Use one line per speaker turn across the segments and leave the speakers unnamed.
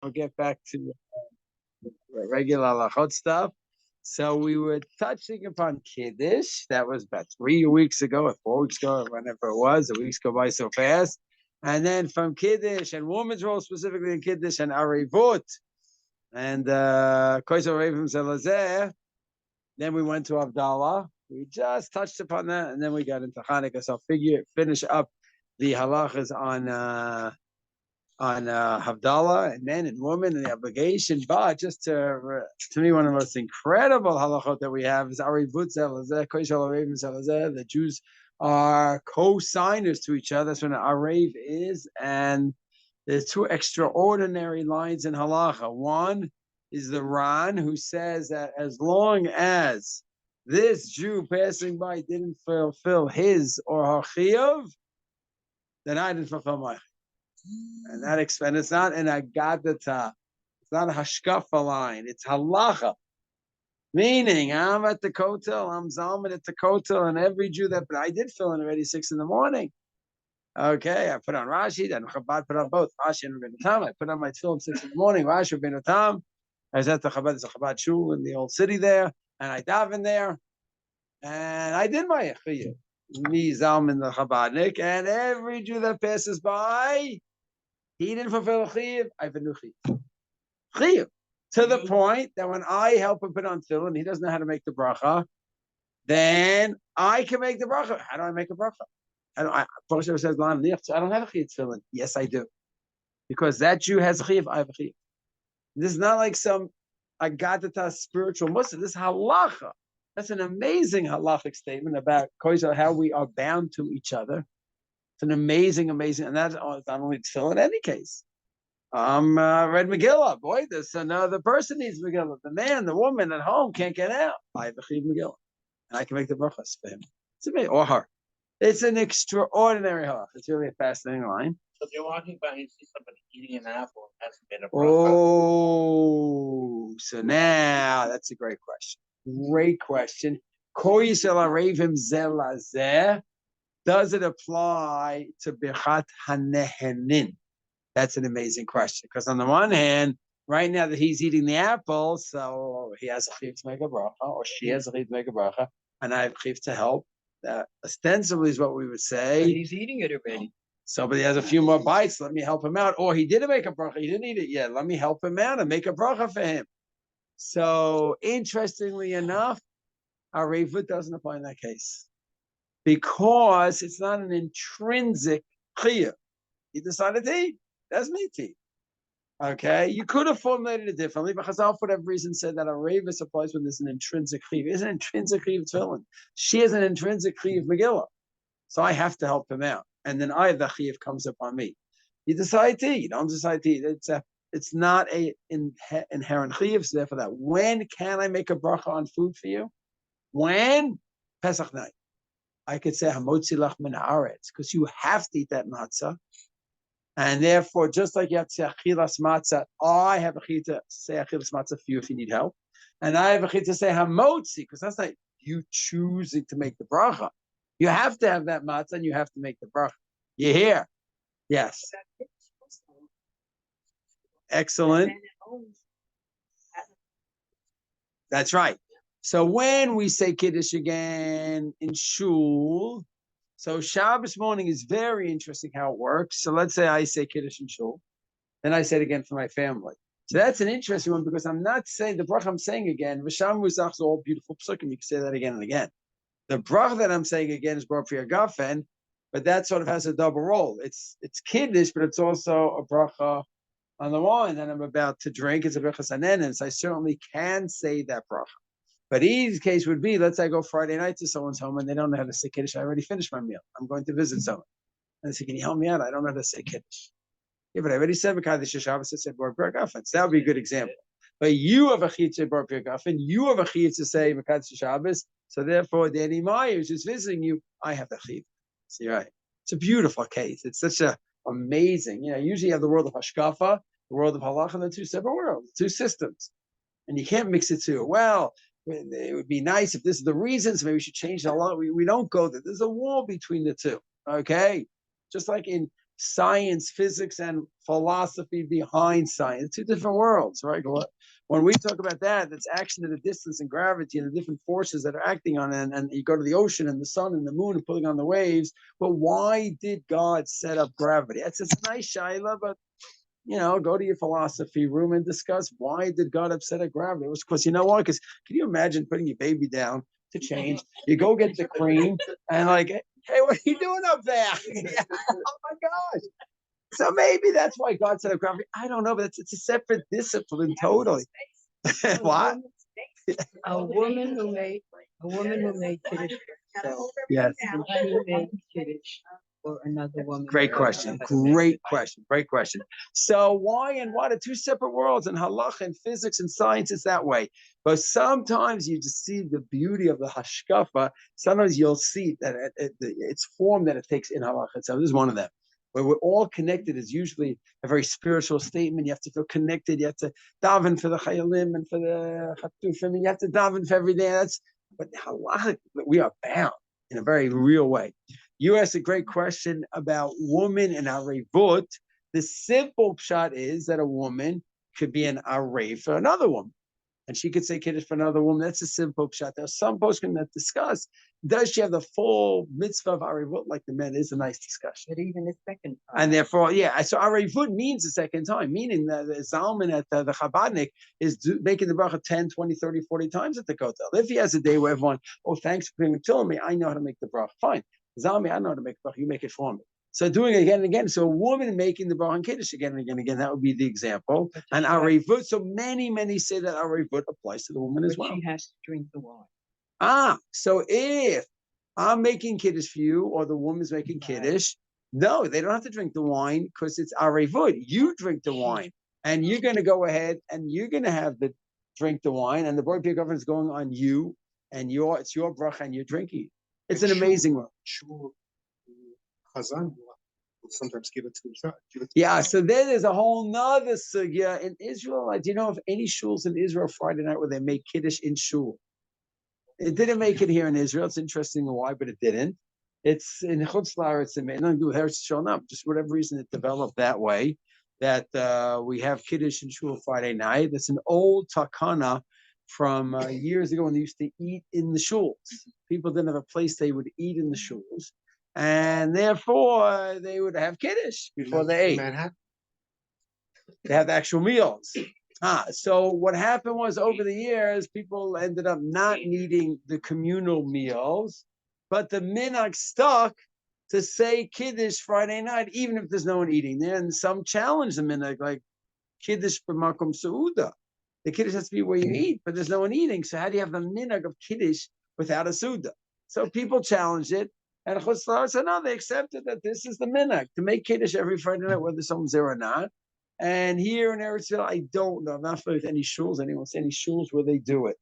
I'll get back to regular halachot stuff. So we were touching upon Kiddush. That was about 3 weeks ago, or 4 weeks ago, or whenever it was. The weeks go by so fast. And then from Kiddush and woman's role specifically in Kiddush and Araivut and Koisel Ravim Zelazeh. Then we went to Havdala. We just touched upon that, and then we got into Hanukkah. So I'll finish up the halachas on Havdala and men and women and the obligation. But just to me, one of the most incredible halachot that we have is Araivut Zelazeh, Koisel Ravim Zelazeh. The Jews are co-signers to each other. That's what an Araiv is, and there's two extraordinary lines in halacha. One is the Ran, who says that as long as this Jew passing by didn't fulfill his or her chiyuv, then I didn't fulfill my chiyuv. And that expense, it's not an agadata, it's not a hashkafa line, it's halacha. Meaning, I'm at the kotel, I'm zalman at the kotel, and every Jew that, but I did fill in already 6 a.m. Okay, I put on Rashi, then Chabad put on both Rashi and Rabbeinu Tam. I put on my tefillin 6 a.m, Rashi, Rabbeinu Tam. I was at the Chabad, there's a Chabad shul in the old city there, and I davened there, and I did my chiyuv. Me, Zalman, the Chabadnik, and every Jew that passes by, he didn't fulfill a chiyuv, I have a new chiyuv. Chiyuv. To the point that when I help him put on tefillin, he doesn't know how to make the bracha, then I can make the bracha. How do I make a bracha? Posher says, I don't have a chiyuv tefillin. Yes, I do. Because that Jew has a chiyuv, I have a chiyuv. This is not like some agadata spiritual Muslim. This is halacha. That's an amazing halachic statement about how we are bound to each other. It's an amazing, and that's not only tefillin in any case. Read Megillah. Boy, there's another person needs Megillah. The man, the woman at home can't get out. I have a chiyuv Megillah. And I can make the brachas for him. It's amazing. Or her. It's an extraordinary halach. It's really a fascinating line.
So if you're walking by and you see somebody eating an apple, that's a bit of
Oh, so now that's a great question. Great question. Does it apply to Birchat Hanehenin? That's an amazing question. Because on the one hand, right now that he's eating the apple, so he has a chiyuv to make a bracha, or she has a chiyuv to make a bracha, and I have chiyuv to help. That ostensibly is what we would say.
But he's eating it already.
Somebody has a few more bites. Let me help him out. Or he didn't make a bracha. He didn't eat it yet. Let me help him out and make a bracha for him. So interestingly enough, Araivut doesn't apply in that case because it's not an intrinsic chiyuv. He decided to eat. That's me to eat. Okay, you could have formulated it differently, but Chazal, for whatever reason, said that a Araivut applies when there's an intrinsic chiyuv. There's an intrinsic chiyuv tefillin. She has an intrinsic chiyuv Megillah, so I have to help him out, and then the chiyuv comes upon me. You decide to eat. You don't decide to eat. It's not a inherent chiyuv. So therefore, that when can I make a bracha on food for you? When Pesach night, I could say hamotzi lach min haaretz because you have to eat that matzah. And therefore, just like you have to say achilas matzah, I have a chiyuv to say achilas matzah for you if you need help. And I have a chiyuv to say hamotzi, because that's not you choosing to make the bracha. You have to have that matzah and you have to make the bracha. You hear? Yes. Excellent. That's right. So when we say Kiddush again in shul, so Shabbos morning is very interesting how it works. So let's say I say Kiddush in shul, then I say it again for my family. So that's an interesting one because I'm not saying the bracha I'm saying again. V'sham Muzach is all beautiful psukim. You can say that again and again. The bracha that I'm saying again is Bar Priya Gafen, but that sort of has a double role. It's Kiddush, but it's also a bracha on the wine that I'm about to drink. It's a bracha sanenin. So I certainly can say that bracha. But easy case would be, let's say I go Friday night to someone's home and they don't know how to say Kiddush. I already finished my meal. I'm going to visit someone. And they say, can you help me out? I don't know how to say Kiddush. Yeah, but I already said Mekadesh Shabbos. I said Bar Priya Gafen. So that would be a good example. But you have a chiyuv to say Bar Priya Gafen. You have a chiyuv to say Mekadesh Shabbos. So therefore, Danny Meyer, who's just visiting you, I have the chiyuv. See, right? It's a beautiful case. It's such a amazing. Usually you have the world of Hashkafa, the world of Halacha, and the two separate worlds, two systems. And you can't mix it two. Well, it would be nice if this is the reasons, maybe we should change the law. We don't go there. There's a wall between the two. Okay? Just like in science, physics, and philosophy behind science. Two different worlds, right? When we talk about that, that's action at a distance and gravity and the different forces that are acting on it. And you go to the ocean and the sun and the moon and pulling on the waves. But why did God set up gravity? That's a nice shaila, but go to your philosophy room and discuss why did God upset at gravity. It was because because can you imagine putting your baby down to change? You go get the cream and hey, what are you doing up there? Oh my gosh. So maybe that's why God set up gravity. I don't know, but it's a separate discipline totally. What?
A woman who made Kiddush for herself.
Yes.
And she made Kiddush for another woman.
Great question. Great question. So why and what are two separate worlds? And halacha and physics and science is that way. But sometimes you just see the beauty of the hashkafa. Sometimes you'll see that its form that it takes in halacha. So this is one of them. Where we're all connected is usually a very spiritual statement. You have to feel connected. You have to daven for the chayalim and for the chatufim. You have to daven for every day. But halacha, we are bound in a very real way. You asked a great question about woman and Araivut. The simple shot is that a woman could be an Araiv for another woman. And she could say Kiddush for another woman. That's a simple shot. There's some poskim that discuss, does she have the full mitzvah of Araivut like the men? Is a nice discussion.
But even the second time.
And therefore, so Araivut means the second time, meaning that the Zalman at the Chabadnik is making the bracha 10, 20, 30, 40 times at the kotel. If he has a day where everyone, thanks for bringing it to me, I know how to make the bracha. Fine. Zalmi, I know how to make the bracha. You make it for me. So doing it again and again. So a woman making the bracha and Kiddush again and again and again, that would be the example. And Araivut, so many say that Araivut applies to the woman as well.
She has to drink the wine.
So if I'm making Kiddush for you or the woman's making Kiddush, no, they don't have to drink the wine because it's Araivut. You drink the wine and you're going to go ahead and you're going to have the drink the wine and the board peer government is going on you and it's your bracha and you're drinking. It's an amazing one.
Chazan will sometimes give it to himself.
So then there's a whole nother sugya in Israel. Do you know of any shuls in Israel Friday night where they make Kiddush in shul? It didn't make it here in Israel. It's interesting why, but it didn't. It's in Chutz La'aretz. It nothing to do with Eretz Yisrael. No, just whatever reason it developed that way. That we have Kiddush in shul Friday night. That's an old takana from years ago when they used to eat in the shuls. People didn't have a place they would eat in the shuls. And therefore, they would have Kiddush before they ate.
Manhattan.
They have the actual meals. So what happened was over the years, people ended up not needing the communal meals, but the minhag stuck to say Kiddush Friday night, even if there's no one eating there. And some challenge the minhag, like Kiddush b'makom seuda. The Kiddush has to be where you eat, but there's no one eating. So how do you have the minhag of Kiddush without a seuda? So people challenged it. And Chutz La'aretz said, no, they accepted that this is the minhag, to make Kiddush every Friday night, whether someone's there or not. And here in Eretz Yisrael, I don't know. I'm not familiar with any shuls. Anyone see any shuls where they do it?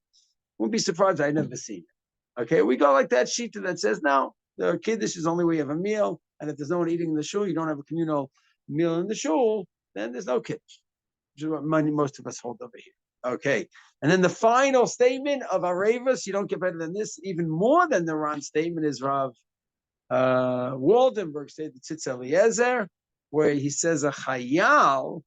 Wouldn't be surprised. I never seen it. Okay, we go like that shita that says, no, the Kiddush is only where you have a meal. And if there's no one eating in the shul, you don't have a communal meal in the shul, then there's no Kiddush, which is what most of us hold over here. Okay, and then the final statement of Araivus, you don't get better than this, even more than the Ran statement, is Rav Waldenberg said the Tzitz Eliezer, where he says a chayal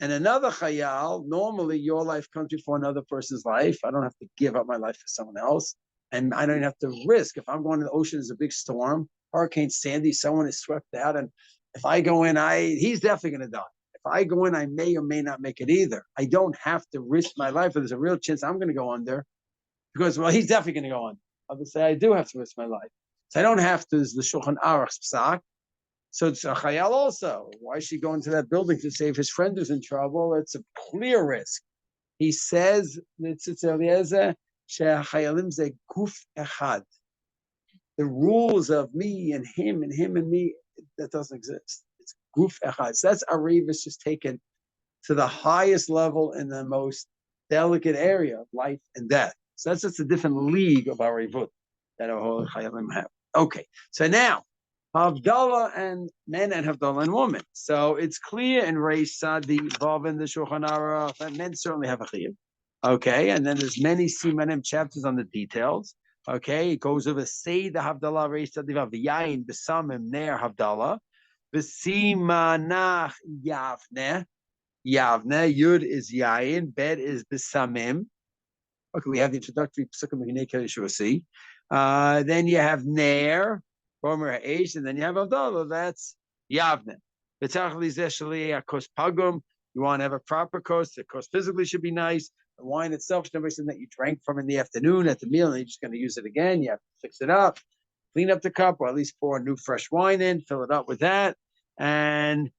and another chayal. Normally, your life comes before another person's life. I don't have to give up my life for someone else, and I don't have to risk. If I'm going to the ocean, there's a big storm, Hurricane Sandy, someone is swept out, and if I go in, he's definitely going to die. If I go in, I may or may not make it either. I don't have to risk my life, but there's a real chance I'm going to go under because, he's definitely going to go under. I would say I do have to risk my life. So I don't have to, is the Shulchan Aruch's psak. So it's a chayal also. Why is she going to that building to save his friend who's in trouble? It's a clear risk. He says, the rules of me and him and me, that doesn't exist. It's guf echad. So that's Araivus just taken to the highest level in the most delicate area of life and death. So that's just a different league of Araivut that our whole chayalim have. Okay, so now, Havdala and men and Havdala and women. So it's clear in Reish Sadi, Vav and the Shulchan Aruch that men certainly have a chiyuv. Okay, and then there's many simanim chapters on the details. Okay, it goes over say the Havdala, Reish Sadi, Vav, the Yain, Besamim, Ner Havdala. B'simanach Yavne. Yavne. Yud is Yayin. Bet is B'samim. Okay, we have the introductory psukim in Yeshua. Then you have Ner, former Aish, and then you have Havdala. That's Yavne. You want to have a proper kos. The kos physically should be nice. The wine itself should be something that you drank from in the afternoon at the meal, and you're just going to use it again. You have to fix it up, clean up the cup, or at least pour new fresh wine in, fill it up with that, and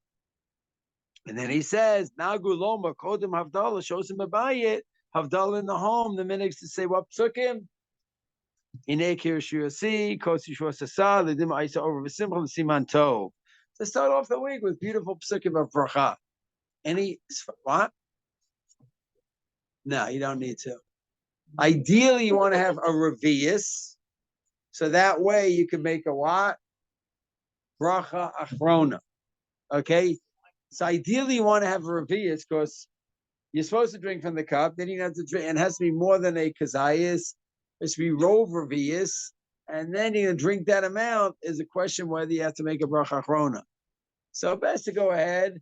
then he says, Nagu Loma Kodim Havdala shows him a bayit. Havdala in the home, the minutes to say what psukim. Inekir Shiur-Araivut, Kosi Shua-Sasa, Ledim Aisa over V'Simcha L'Siman Tov. To start off the week with beautiful psukim of bracha. Any what? No, you don't need to. Ideally, you want to have a revius, so that way you can make a what? Bracha achrona. Okay. So ideally, you want to have a revius because you're supposed to drink from the cup. Then you have to drink, and it has to be more than a kazayas. It should be rov revius, and then you're gonna drink that amount. Is a question whether you have to make a bracha achrona. So best to go ahead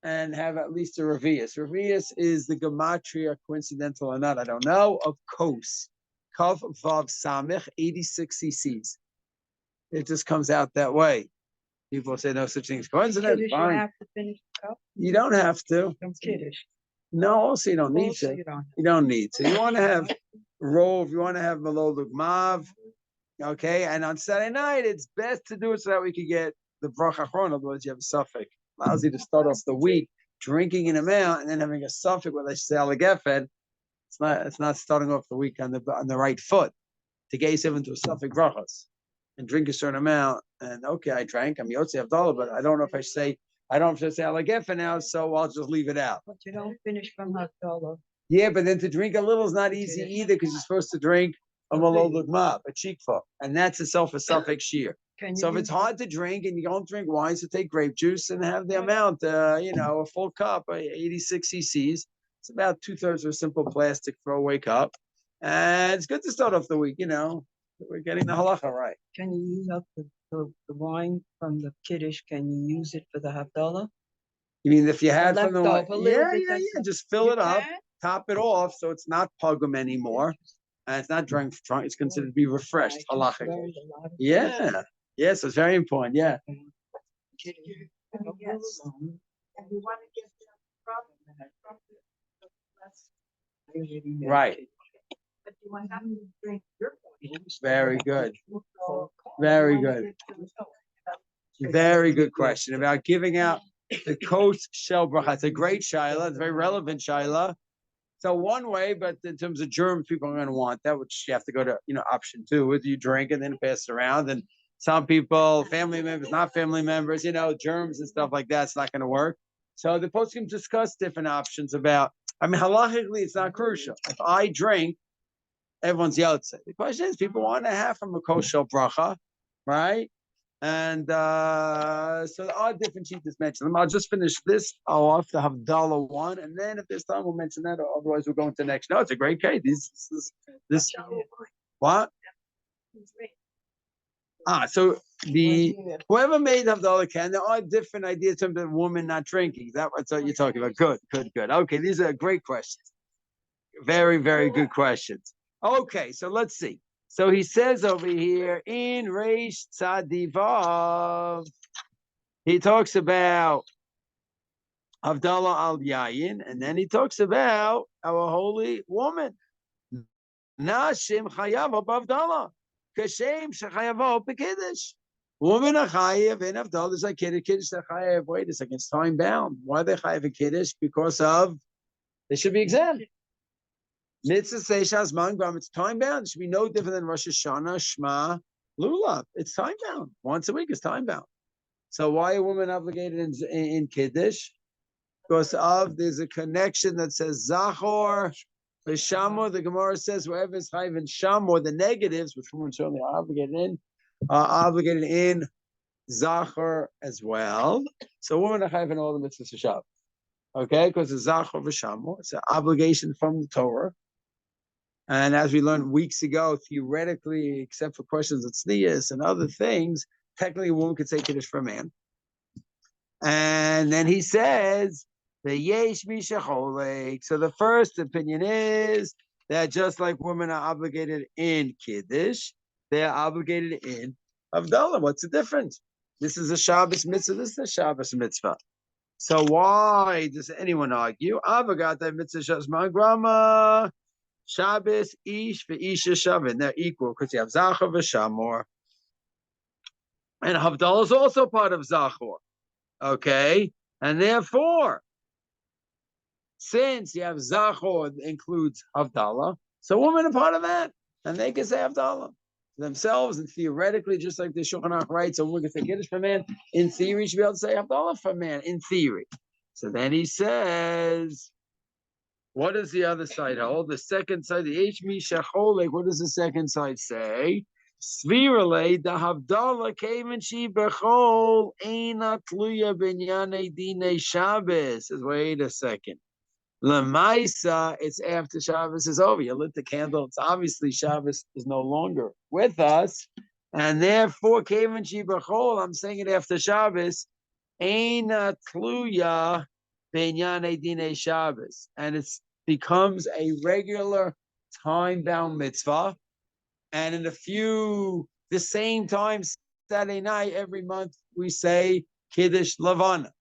and have at least a revius. Revius is the gematria, coincidental or not, I don't know, of kos. Kav vav samich, 86 cc's. It just comes out that way. People say no such thing as coincidence.
Kiddush, you
Fine.
have to finish the cup.
You don't have to.
From Kiddush.
No, also you don't need
Also,
to.
you don't.
You don't need to. You want to have rov, you want to have maloluk mav, okay? And on Saturday night, it's best to do it so that we could get the bracha achrona, otherwise you have a suffix. Allows you to start off the week drinking an amount and then having a suffix where they say alagefen. It's not starting off the week on the right foot. To get yourself into a suffix brachas and drink a certain amount. And okay, I drank. I'm Yotze Havdala, but I don't know if I say alagefen now, so I'll just leave it out.
But you don't finish from Havdala.
Yeah, but then to drink a little is not easy either because you're supposed to drink a malol lugma, a cheekfa, and that's itself a suffix shear. So if it's hard to drink and you don't drink wine, so take grape juice and have the amount, a full cup, 86 cc's. It's about 2/3 of a simple plastic throwaway cup. And it's good to start off the week, We're getting the halacha right.
Can you use up the wine from the Kiddush? Can you use it for the Havdala?
You mean if you had from the wine?
Leftover, a little bit,
Yeah.
that's
Just fill it up,
can?
top it off so it's not pugum anymore. And it's not drunk, it's considered to be refreshed.
I just
Halachic.
learned a lot of
Yeah. Yes, it's very important. Yeah.
Kiddush.
Yes. And you want to get
Right.
but you want to drink your point.
Very good. Very good. Very good question about giving out the kos shel bracha. It's a great shaila. It's a very relevant shaila. So one way, but in terms of germs, people are going to want that, which you have to go to, option 2, whether you drink and then pass it around. And some people, family members, not family members, germs and stuff like that, it's not going to work. So the poskim discuss different options about, halachically, it's not crucial. If I drink, everyone's yotze. The question is, people want to have from a kos shel bracha, right? And so there are different sheets mentioned. I'll just finish this off to Havdala 1, and then if there's time, we'll mention that. Or otherwise, we'll go into the next. No, it's a great case. This what? So whoever made Havdala can. There are different ideas in terms of women not drinking. That's what you're talking about. Good. Okay, these are great questions. Very, very good questions. Okay, so let's see. So he says over here in Reish Tzadivav, he talks about Havdala al Yayin, and then he talks about our holy woman. Nashim Chayav Havdala, Kashem Shechayav Bekiddush. Women are Chayav in Havdala. Is like Kiddush. They're Chayav. Wait a second, it's time bound. Why are they Chayav in Kiddush? Because of they should be exempt. Mitzvah Seishas Mangram, it's time bound. It should be no different than Rosh Hashanah, Shema, Lulav. It's time bound. Once a week is time bound. So why are women obligated in Kiddush? Because there's a connection that says Zachor, the Shamor. The Gemara says wherever is Chayiv in Shamor, the negatives, which women certainly are obligated in Zachor as well. So women are Chayiv in all the mitzvahs of Shabbat. Okay, because it's Zachor v'Shamor. It's an obligation from the Torah. And as we learned weeks ago, theoretically, except for questions of tznius and other things, technically a woman could say Kiddush for a man. And then he says, the yesh mishacholek. So the first opinion is that just like women are obligated in Kiddush, they are obligated in Havdalah. What's the difference? This is a Shabbos mitzvah, this is a Shabbos mitzvah. So why does anyone argue? Avagata mitzvah shasman grama, Shabbos ish ve'isha shavin. They're equal because you have Zachor v'Shamor. And Havdalah is also part of Zachor. Okay? And therefore, since you have Zachor includes Havdalah, so women are part of that. And they can say Havdalah themselves, and theoretically, just like the Shulchan Aruch writes, so we can say Kiddush for man. In theory, you should be able to say Havdalah for man, in theory. So then he says, what does the other side hold? The second side, the Hmi Shacholek, what does the second side say? Svirale, the Havdalah came and she bechol, Eina Tluya Binyane Dine Shabbos. Says, wait a second. Lamaisa, it's after Shabbos is over. You lit the candle. It's obviously Shabbos is no longer with us. And therefore, came and she bechol, I'm saying it after Shabbos, Eina Tluya Binyane Dine Shabbos. And it's becomes a regular time-bound mitzvah. And in the same time, Saturday night, every month, we say Kiddush Levana.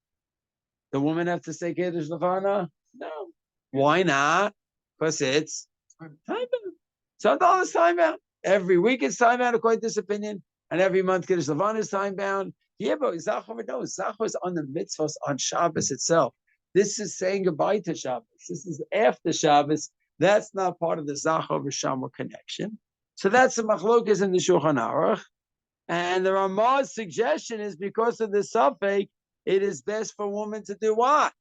The woman have to say Kiddush Levana? No. Why not? Because it's time-bound. So it's time-bound. Every week it's time-bound, according to this opinion. And every month Kiddush Levana is time-bound. Yeah, but Zachor is on the mitzvahs on Shabbos itself. This is saying goodbye to Shabbos. This is after Shabbos. That's not part of the Zachor v'Shamor connection. So that's the machlokas in the Shulchan Aruch. And the Ramah's suggestion is because of the suffix, it is best for a woman to do what?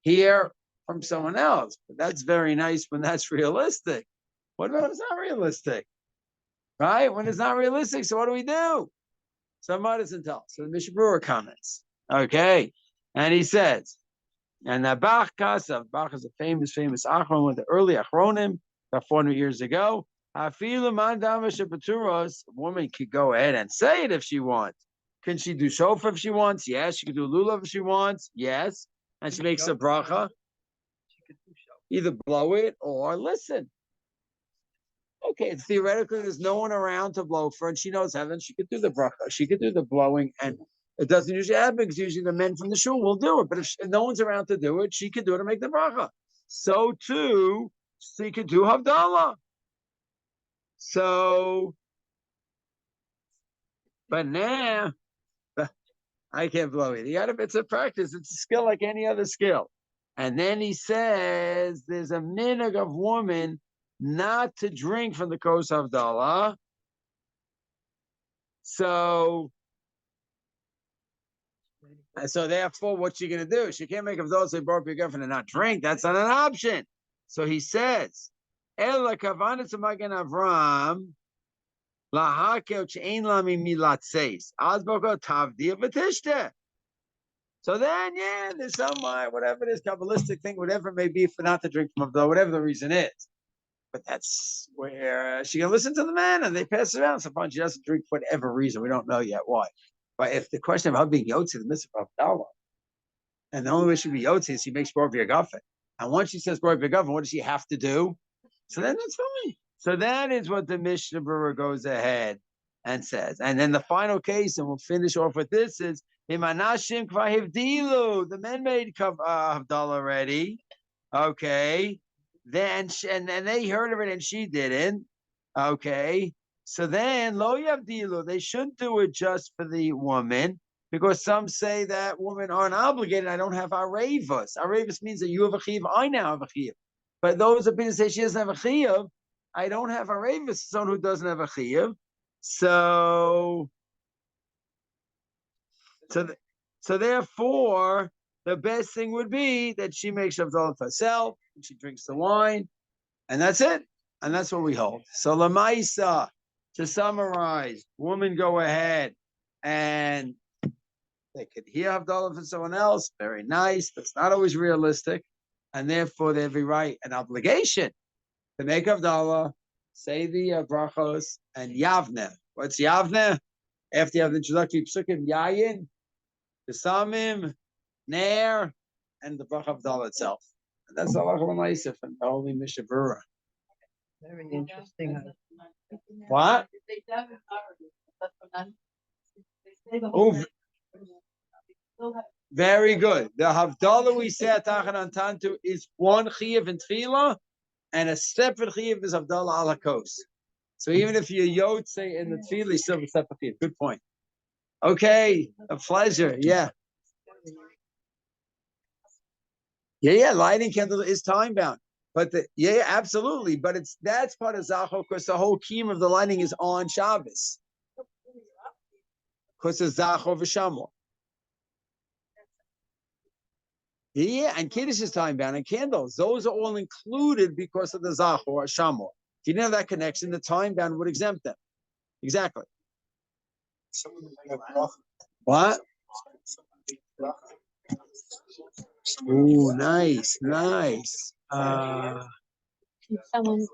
Hear from someone else. But that's very nice when that's realistic. What about when it's not realistic? Right? When it's not realistic, so what do we do? Somebody doesn't tell. So the Mishnah Berurah comments. Okay. And he says, and the Bach is a famous Achron, one of the early Achronim, about 400 years ago. A woman could go ahead and say it if she wants. Can she do shofar if she wants? Yes. She can do lulav if she wants. Yes. And she makes a bracha. Either blow it or listen. Okay, theoretically, there's no one around to blow for, and she knows heaven. She could do the bracha. She could do the blowing, and it doesn't usually happen because usually the men from the shul will do it. But if no one's around to do it, she could do it and make the bracha. So too, she could do Havdalah. So, but now, I can't blow it. It's a practice. It's a skill like any other skill. And then he says there's a minhag of woman not to drink from the kos Havdalah. So therefore, what's she going to do? She can't make Havdalah say, borrow your girlfriend and not drink. That's not an option. So he says, Ela kavanat magen Avram, lahakel che'ein lami milatzeis, azboko tavdia v'tishte. So then, yeah, there's some, whatever it is, Kabbalistic thing, whatever it may be, for not to drink from Havdalah, whatever the reason is. But that's where she can listen to the man, and they pass it around. Sometimes she doesn't drink for whatever reason. We don't know yet why. But if the question of her being Yotzi, the mitzvah of Havdalah, and the only way she be Yotzi is she makes Borah V'Yagafen. And once she says Borah V'Yagafen, what does she have to do? So then that's fine. So that is what the Mishnah Berurah goes ahead and says. And then the final case, and we'll finish off with this, is Himanashim Kvar Hivdilu. The men made Havdalah already. Okay. Then and they heard of it and she didn't. Okay. So then Lo Yavdilu. They shouldn't do it just for the woman, because some say that women aren't obligated. I don't have Araivus. Araivus means that you have a chiyuv, I now have a chiyuv. But those opinions say she doesn't have a chiyuv. I don't have Araivus, someone who doesn't have a chiyuv. So therefore, the best thing would be that she makes Havdalah for herself, and she drinks the wine, and that's it. And that's what we hold. So Lamaisa, to summarize, women go ahead and they could hear Havdalah for someone else. Very nice. That's not always realistic. And therefore, they have a right and obligation to make Havdalah, say the brachos, and Yavneh. What's Yavneh? After you have the introductory psukim, Yayin, the Samim, Nair, and the Bach Havdala itself. And that's Allah L'maisif and the Holy Mishabura.
Very interesting.
What? Oh, very good. The Havdalah we say at Tachan Antantu is one Chiyuv in Tefillah, and a separate Chiyuv is Havdalah al Hakos. So even if you yod say in the Tefillah, you still have a separate Chiyuv. Good point. Okay, a pleasure. Yeah. Yeah, lighting candle is time bound. But absolutely. But that's part of Zachor, because the whole key of the lighting is on Shabbos. Because it's Zachor v'Shamor. Yeah, and Kiddush is time bound, and candles. Those are all included because of the Zachor or Shamor. If you didn't have that connection, the time bound would exempt them. Exactly. What? Ooh, nice.
Someone